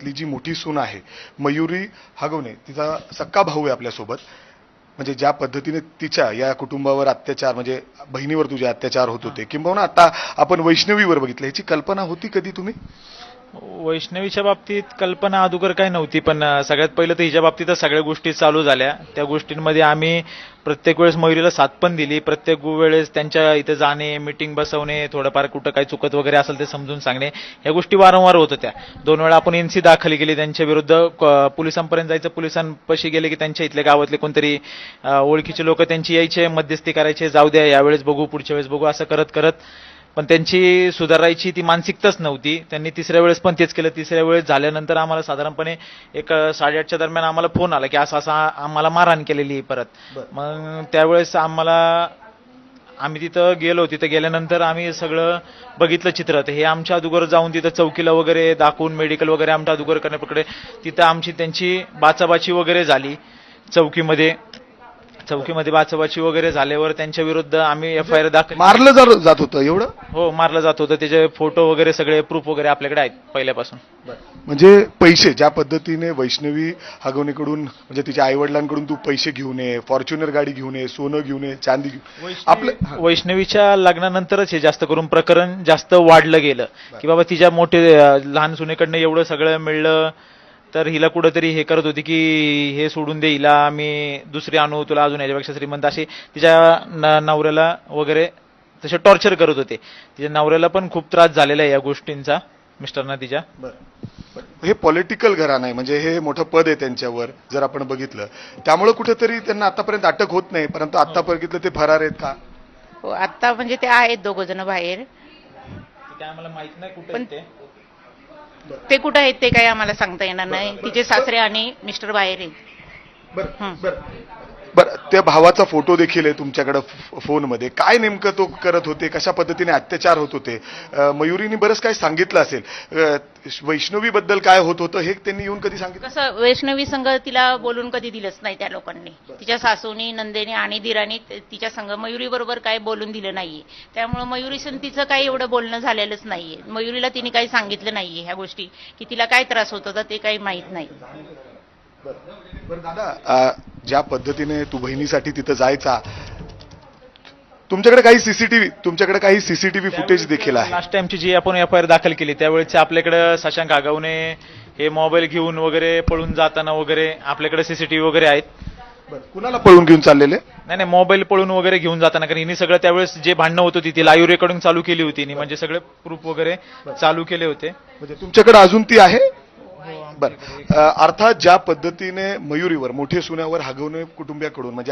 ली जी मोठी सून आहे मयुरी हगवणे, तिचा सक्का भाऊ आहे आपल्यासोबत. म्हणजे ज्या पद्धतीने तिच्या या कुटुंबावर अत्याचार, म्हणजे बहिणीवर तुझे अत्याचार होत होते, किंबहुना आता आपण वैष्णवीवर बघितलं, याची कल्पना होती कधी तुम्ही? वैष्णवीच्या बाबतीत कल्पना अगोदर काही नव्हती, पण सगळ्यात पहिलं तर हिच्या बाबतीतच सगळ्या गोष्टी चालू झाल्या. त्या गोष्टींमध्ये आम्ही प्रत्येक वेळेस मयुरीला साथ पण दिली. प्रत्येक वेळेस त्यांच्या इथे जाणे, मीटिंग बसवणे, थोडंफार कुठं काही चुकत वगैरे असेल ते समजून सांगणे, या गोष्टी वारंवार होत होत्या. 2 वेळा आपण एनसी दाखल केली त्यांच्या विरुद्ध. पोलिसांपर्यंत जायचं, पोलिसांपाशी गेले की त्यांच्या इथल्या गावातले कोणतरी ओळखीचे लोक त्यांची यायचे, मध्यस्थी करायचे, जाऊ द्या यावेळेस बघू, पुढच्या वेळेस बघू, असं करत करत पण त्यांची सुधारायची ती मानसिकताच नव्हती. त्यांनी तिसऱ्या वेळेस पण तेच केलं. तिसऱ्या वेळेस झाल्यानंतर आम्हाला साधारणपणे एक 8:30च्या दरम्यान आम्हाला फोन आला की असं असं आम्हाला मारहाण केलेली परत. मग त्यावेळेस आम्ही तिथं गेलो. तिथं गेल्यानंतर आम्ही सगळं बघितलं चित्र. तर हे आमच्या अगोदर जाऊन तिथं चौकीला वगैरे दाखवून मेडिकल वगैरे आमच्या अगोदर करण्याकडे तिथं आमची त्यांची बाचाबाची वगैरे झाली. चौकीमध्ये बाचाबाची वगैरे झाल्यावर त्यांच्या विरुद्ध आम्ही एफआयआर दाखल. मारलं जात होतं एवढं? हो, मारलं जात होतं. त्याचे फोटो वगैरे सगळे प्रूफ वगैरे आपल्याकडे आहेत पहिल्यापासून. म्हणजे पैसे ज्या पद्धतीने वैष्णवी हगवणीकडून, म्हणजे तिच्या आई वडिलांकडून तू पैसे घेऊन ये, फॉर्च्युनर गाडी घेऊन ये, सोनं घेऊन ये, चांदी घेऊन आपलं वैष्णवीच्या लग्नानंतरच हे जास्त करून प्रकरण जास्त वाढलं गेलं की बाबा तिच्या मोठे लहान सुनेकडनं एवढं सगळं मिळलं, तर हिला कुठंतरी हे करत होती की हे सोडून दे, हिला आम्ही दुसरी आणू, तुला अजून याच्यापेक्षा श्रीमंत, अशी तिच्या नवऱ्याला वगैरे तसे टॉर्चर करत होते. तिच्या नवऱ्याला पण खूप त्रास झालेला आहे या गोष्टींचा, मिस्टरना तिच्या. हे पॉलिटिकल घराणं आहे, म्हणजे हे मोठं पद आहे त्यांच्यावर जर आपण बघितलं, त्यामुळे कुठेतरी त्यांना आतापर्यंत अटक होत नाही, परंतु आता बघितलं ते फरार आहेत का? हो, आता म्हणजे ते आहेत 2 जण बाहेर, ते आम्हाला माहित नाही कुठे पण ते. ते कुठं आहेत ते काही आम्हाला सांगता येणार नाही. तिचे सासरे आणि मिस्टर बाहेर आहेत. बरं, त्या भावाचा फोटो देखील आहे तुमच्याकडे फोनमध्ये. काय नेमकं तो करत होते, कशा पद्धतीने अत्याचार होत होते? मयुरीने बरंच काय सांगितलं असेल. वैष्णवी बद्दल काय होत होतं हे त्यांनी येऊन कधी सांगितलं? कसं, वैष्णवी संघ तिला बोलून कधी दिलंच नाही त्या लोकांनी. तिच्या सासूनी, नंदेने आणि दिराणी तिच्या संघ मयुरी बरोबर काही बोलून दिलं नाहीये. त्यामुळे मयुरी संघ तिचं काही एवढं बोलणं झालेलंच नाहीये. मयुरीला तिने काही सांगितलं नाहीये ह्या गोष्टी, की तिला काय त्रास होत होता ते काही माहित नाही. बरं दादा, ज्या पद्धतीने तू बहिणीसाठी तिथं जायचा, तुमच्याकडे काही सीसीटीव्ही फुटेज देखील आहे. लास्ट टाइमची जी आपण एफआयआर दाखल केली त्यावेळेस आपल्याकडे शशांक आगावने हे मोबाईल घेऊन वगैरे पळून जाताना वगैरे आपल्याकडे सीसीटीव्ही वगैरे आहेत. कुणाला पळून घेऊन चाललेले? नाही, मोबाईल पळून वगैरे घेऊन जाताना, कारण हिने सगळं त्यावेळेस जे भांडणं होत होती ती लाईव्ह रेकॉर्डिंग चालू केली होती, म्हणजे सगळे प्रूफ वगैरे चालू केले होते. म्हणजे तुमच्याकडे अजून ती आहे? बरं, अर्थात ज्या पद्धतीने मयुरीवर, मोठे सुन्यावर हगवणे कुटुंबियाकडून, म्हणजे